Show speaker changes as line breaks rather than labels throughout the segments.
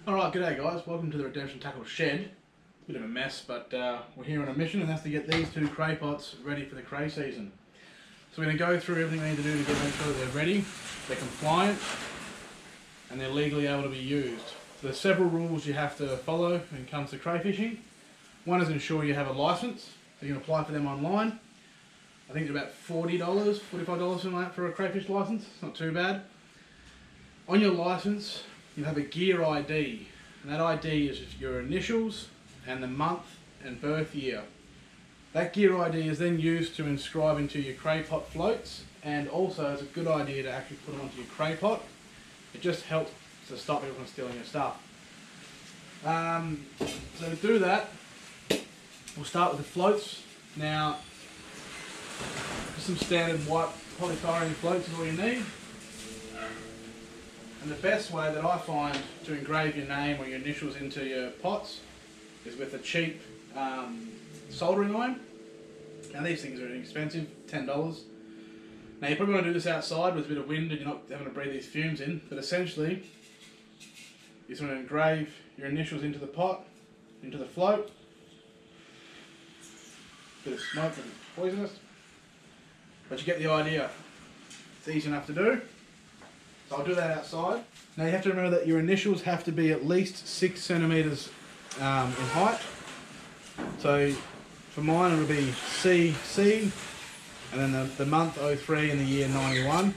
Alright, g'day guys, welcome to the Redemption Tackle shed. Bit of a mess, but we're here on a mission, and that's to get these two cray pots ready for the cray season. So we're going to go through everything we need to do to make sure that they're ready, they're compliant, and they're legally able to be used. So there's several rules you have to follow when it comes to cray fishing. One is ensure you have a license, so you can apply for them online. I think it's about $40, $45 something like that for a crayfish license. It's not too bad. On your license, you have a gear ID, and that ID is your initials and the month and birth year. That gear ID is then used to inscribe into your cray pot floats, and also it's a good idea to actually put them onto your cray pot. It just helps to stop people from stealing your stuff. So to do that, we'll start with the floats. Now, just some standard white polythyrene floats is all you need. And the best way that I find to engrave your name or your initials into your pots is with a cheap soldering iron. Now these things are inexpensive, $10. Now you probably want to do this outside with a bit of wind and you're not having to breathe these fumes in, but essentially you just want to engrave your initials into the pot, into the float. Bit of smoke and poisonous, but you get the idea. It's easy enough to do. So I'll do that outside. Now you have to remember that your initials have to be at least 6 centimetres in height. So for mine it'll be CC, and then the month 03 and the year 91.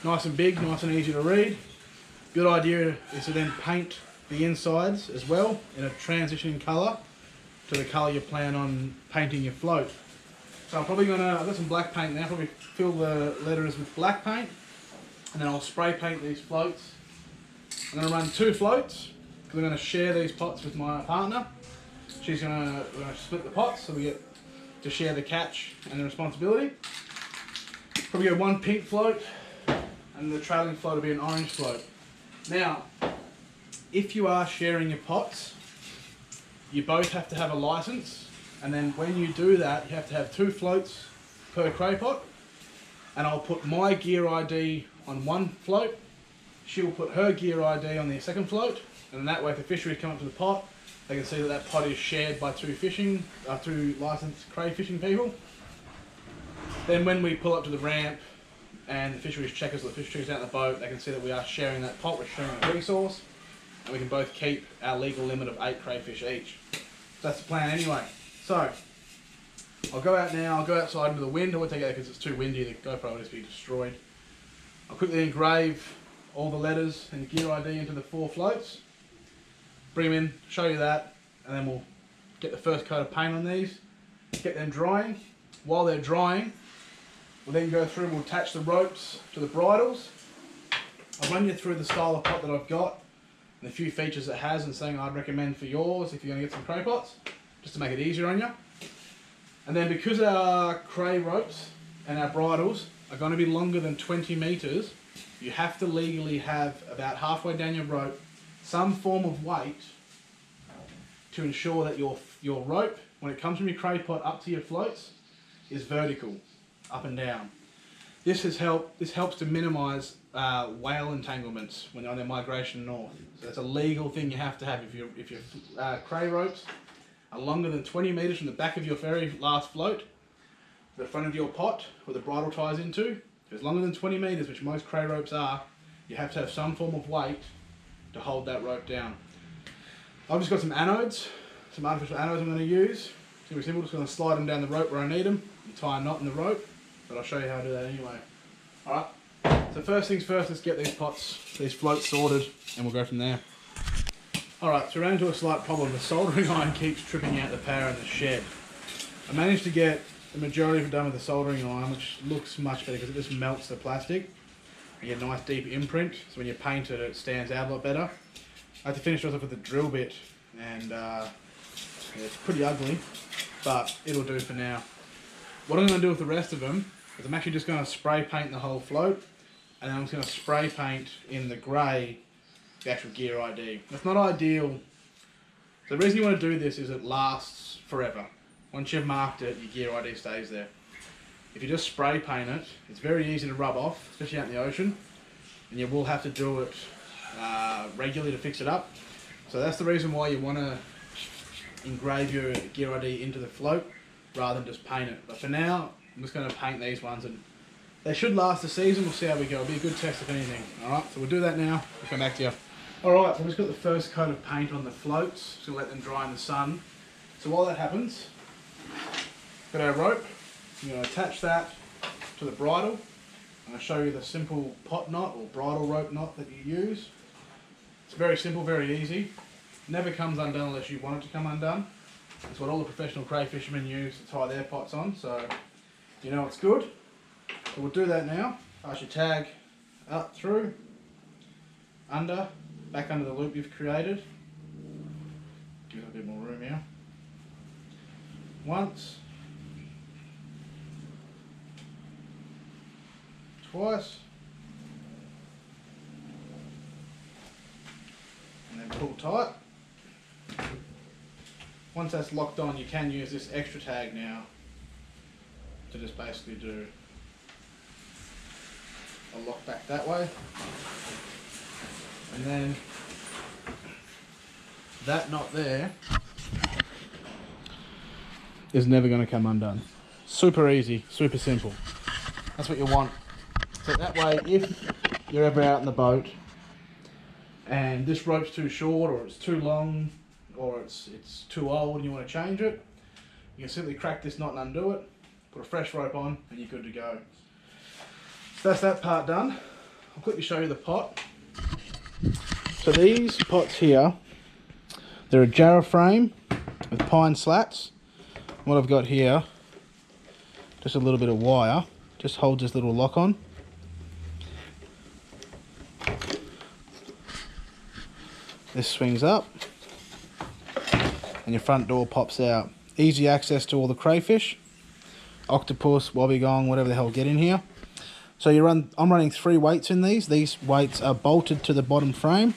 Nice and big, nice and easy to read. Good idea is to then paint the insides as well in a transitioning colour to the colour you plan on painting your float. So I'm probably I've got some black paint now, probably fill the letters with black paint. And then I'll spray paint these floats. I'm going to run 2 floats because I'm going to share these pots with my partner. We're going to split the pots so we get to share the catch and the responsibility. Probably go 1 pink float, and the trailing float will be an orange float. Now, if you are sharing your pots, you both have to have a license, and then when you do that, you have to have 2 floats per cray pot. And I'll put my gear ID on 1 float, she'll put her gear ID on the second float, and that way if the fisheries come up to the pot, they can see that that pot is shared by 2 licensed cray fishing people. Then when we pull up to the ramp and the fisheries checkers or the fisheries out in the boat, they can see that we are sharing that pot, we're sharing a resource, and we can both keep our legal limit of 8 crayfish each. So that's the plan anyway. So I'll go out now, I'll go outside into the wind. I won't take it out because it's too windy, the GoPro will just be destroyed. I'll quickly engrave all the letters and the gear ID into the 4 floats. Bring them in, show you that, and then we'll get the first coat of paint on these, get them drying. While they're drying, we'll then go through and we'll attach the ropes to the bridles. I'll run you through the style of pot that I've got and the few features it has and something I'd recommend for yours if you're going to get some cray pots, just to make it easier on you. And then because our cray ropes and our bridles are going to be longer than 20 metres, you have to legally have about halfway down your rope some form of weight to ensure that your rope, when it comes from your cray pot up to your floats, is vertical, up and down. This helps to minimise whale entanglements when they're on their migration north. So that's a legal thing you have to have. If your cray ropes are longer than 20 metres from the back of your very last float to the front of your pot where the bridle ties into, if it's longer than 20 metres, which most cray ropes are, you have to have some form of weight to hold that rope down. I've just got some anodes, some artificial anodes I'm going to use. It's going to be simple, just going to slide them down the rope where I need them and tie a knot in the rope, but I'll show you how to do that anyway. Alright, so first things first, let's get these floats sorted, and we'll go from there. Alright, so we're into a slight problem. The soldering iron keeps tripping out the power in the shed. I managed to get the majority of it done with the soldering iron, which looks much better because it just melts the plastic. You get a nice deep imprint, so when you paint it, it stands out a lot better. I have to finish it off with a drill bit, and yeah, it's pretty ugly, but it'll do for now. What I'm going to do with the rest of them is I'm actually just going to spray paint the whole float, and then I'm just going to spray paint in the grey the actual gear ID. It's not ideal. So the reason you want to do this is it lasts forever. Once you've marked it, your gear ID stays there. If you just spray paint it, it's very easy to rub off, especially out in the ocean, and you will have to do it regularly to fix it up. So that's the reason why you want to engrave your gear ID into the float rather than just paint it. But for now, I'm just going to paint these ones, and they should last the season. We'll see how we go. It'll be a good test if anything. Alright, so we'll do that now. We'll come back to you. Alright, so we've just got the first coat of paint on the floats. Just going to let them dry in the sun. So while that happens, got our rope. I'm going to attach that to the bridle. I'm going to show you the simple pot knot or bridle rope knot that you use. It's very simple, very easy. Never comes undone unless you want it to come undone. That's what all the professional cray fishermen use to tie their pots on, so you know it's good. So we'll do that now. Pass your tag up through, under, back under the loop you've created. Give it a bit more room here. Once. Twice. And then pull tight. Once that's locked on, you can use this extra tag now to just basically do a lock back that way. And then that knot there is never going to come undone. Super easy, super simple. That's what you want. So that way, if you're ever out in the boat and this rope's too short or it's too long or it's too old and you want to change it, you can simply crack this knot and undo it, put a fresh rope on, and you're good to go. So that's that part done. I'll quickly show you the pot. So these pots here, they're a jarrah frame with pine slats. What I've got here, just a little bit of wire, just holds this little lock on. This swings up and your front door pops out. Easy access to all the crayfish, octopus, wobbegong, whatever the hell get in here. So I'm running 3 weights in these. These weights are bolted to the bottom frame.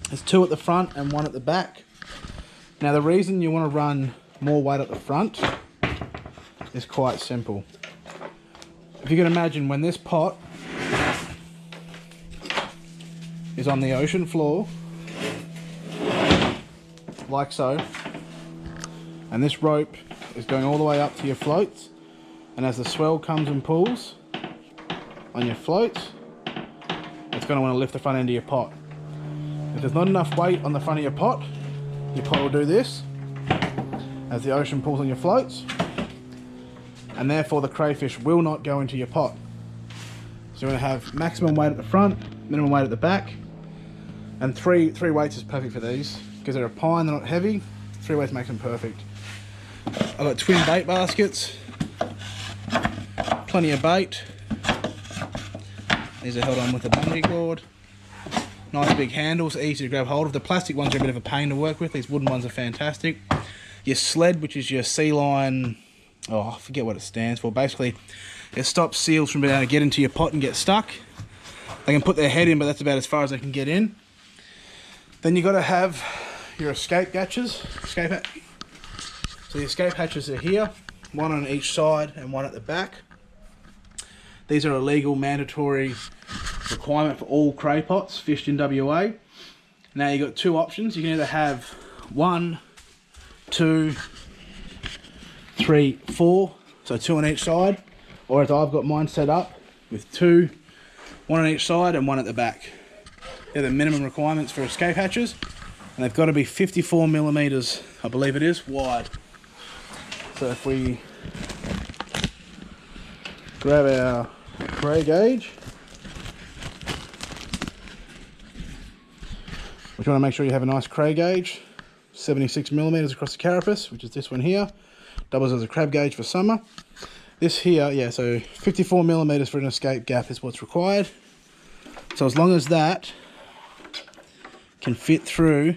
There's 2 at the front and 1 at the back. Now the reason you want to run more weight at the front is quite simple. If you can imagine, when this pot is on the ocean floor, like so, and this rope is going all the way up to your floats, and as the swell comes and pulls on your floats, it's going to want to lift the front end of your pot. If there's not enough weight on the front of your pot will do this as the ocean pulls on your floats, and therefore the crayfish will not go into your pot. So you want to have maximum weight at the front, minimum weight at the back, and three weights is perfect for these because they're a pine, they're not heavy. 3 weights makes them perfect. I've got twin bait baskets, plenty of bait. These are held on with a bungee cord. Nice big handles, easy to grab hold of. The plastic ones are a bit of a pain to work with. These wooden ones are fantastic. Your sled, which is your sea line, I forget what it stands for. Basically, it stops seals from being able to get into your pot and get stuck. They can put their head in, but that's about as far as they can get in. Then you've got to have your escape hatches. So the escape hatches are here, 1 on each side and 1 at the back. These are a legal, mandatory requirement for all cray pots fished in WA. Now you've got 2 options. You can either have 1, 2, 3, 4, so 2 on each side, or as I've got mine set up with 2, 1 on each side and 1 at the back. They're the minimum requirements for escape hatches, and they've got to be 54 millimeters, I believe it is, wide. So if we grab our Cray gauge, which you want to make sure you have a nice Cray gauge, 76 millimeters across the carapace, which is this one here, doubles as a crab gauge for summer. This here, yeah, so 54 millimeters for an escape gap is what's required. So as long as that can fit through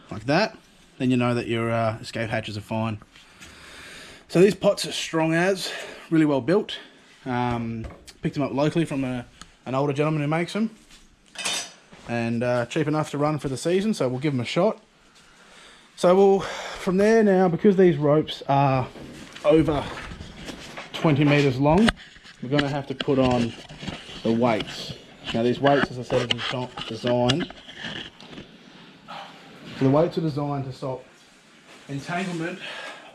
like that, then you know that your escape hatches are fine. So these pots are strong as, really well built. Picked them up locally from an older gentleman who makes them, and cheap enough to run for the season, so we'll give them a shot. So we'll, from there now, because these ropes are over 20 meters long, we're going to have to put on the weights. Now these weights, as I said, are designed. So the weights are designed to stop entanglement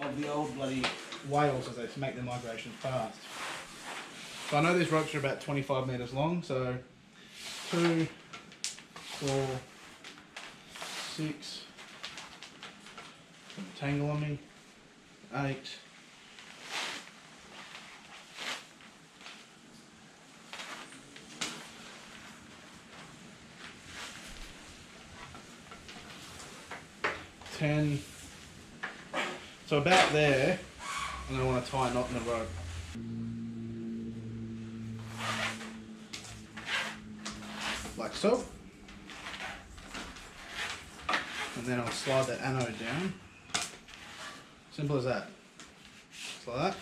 of the old bloody whales as they make their migration fast. So I know these ropes are about 25 metres long, so 2, 4, 6, tangle on me, 8, 10, so about there, and I want to tie a knot in the rope. Like so. And then I'll slide the anode down. Simple as that. Just like that.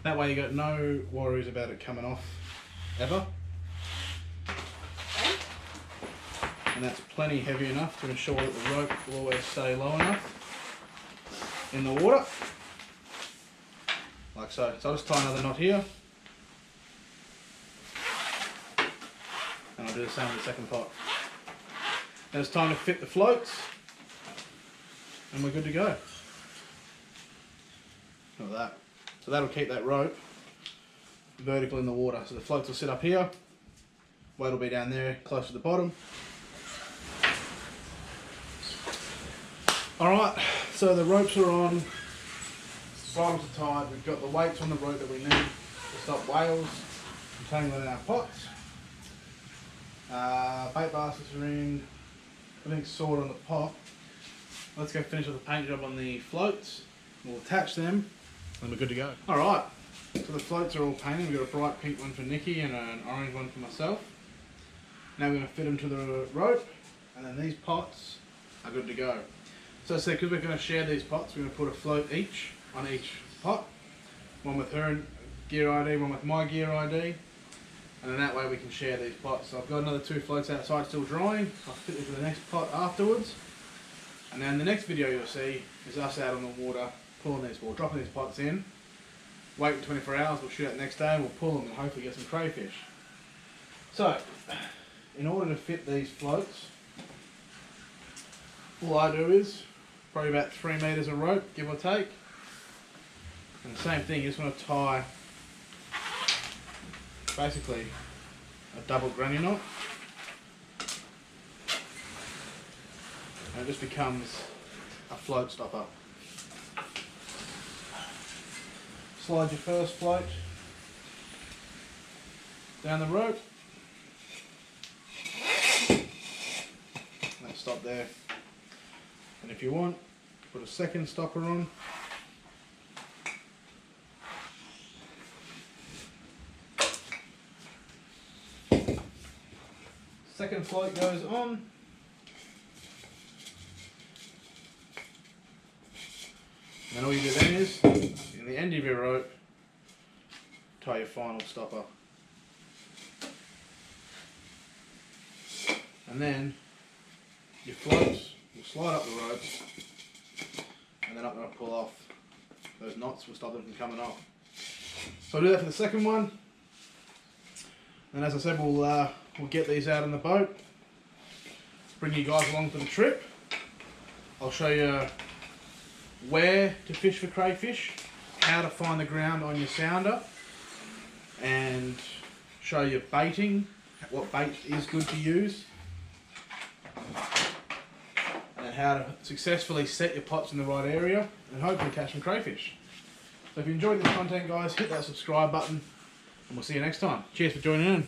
That way you got no worries about it coming off, ever. And that's plenty heavy enough to ensure that the rope will always stay low enough in the water. Like so. So I'll just tie another knot here. And I'll do the same with the second pot. Then it's time to fit the floats. And we're good to go. Look at that. So that'll keep that rope vertical in the water. So the floats will sit up here, weight will be down there, close to the bottom. Alright, so the ropes are on, bridles are tied, we've got the weights on the rope that we need to stop whales entangling in our pots. Bait baskets are in, everything's sorted on the pot. Let's go finish with the paint job on the floats. We'll attach them. And we're good to go. Alright, so the floats are all painted. We've got a bright pink one for Nikki and an orange one for myself. Now we're going to fit them to the rope, and then these pots are good to go. So I said, because we're going to share these pots, we're going to put a float each on each pot. One with her gear ID, one with my gear ID. And then that way we can share these pots. So I've got another 2 floats outside still drying. I'll fit them to the next pot afterwards. And then the next video you'll see is us out on the water pulling these, we'll dropping these pots in, wait for 24 hours, we'll shoot out the next day and we'll pull them and hopefully get some crayfish. So, in order to fit these floats, all I do is probably about 3 metres of rope, give or take. And the same thing, you just want to tie basically a double granny knot. And it just becomes a float stopper. Slide your first float down the rope. Let's stop there. And if you want, put a second stopper on. Second float goes on. And then all you do then is, in the end of your rope, tie your final stopper. And then your floats will slide up the ropes, and they're not going to pull off. Those knots will stop them from coming off. So I'll do that for the second one. And as I said, we'll get these out on the boat, bring you guys along for the trip. I'll show you where to fish for crayfish, how to find the ground on your sounder, and show you baiting, what bait is good to use, and how to successfully set your pots in the right area and hopefully catch some crayfish. So if you enjoyed this content, guys, hit that subscribe button and we'll see you next time. Cheers for joining in.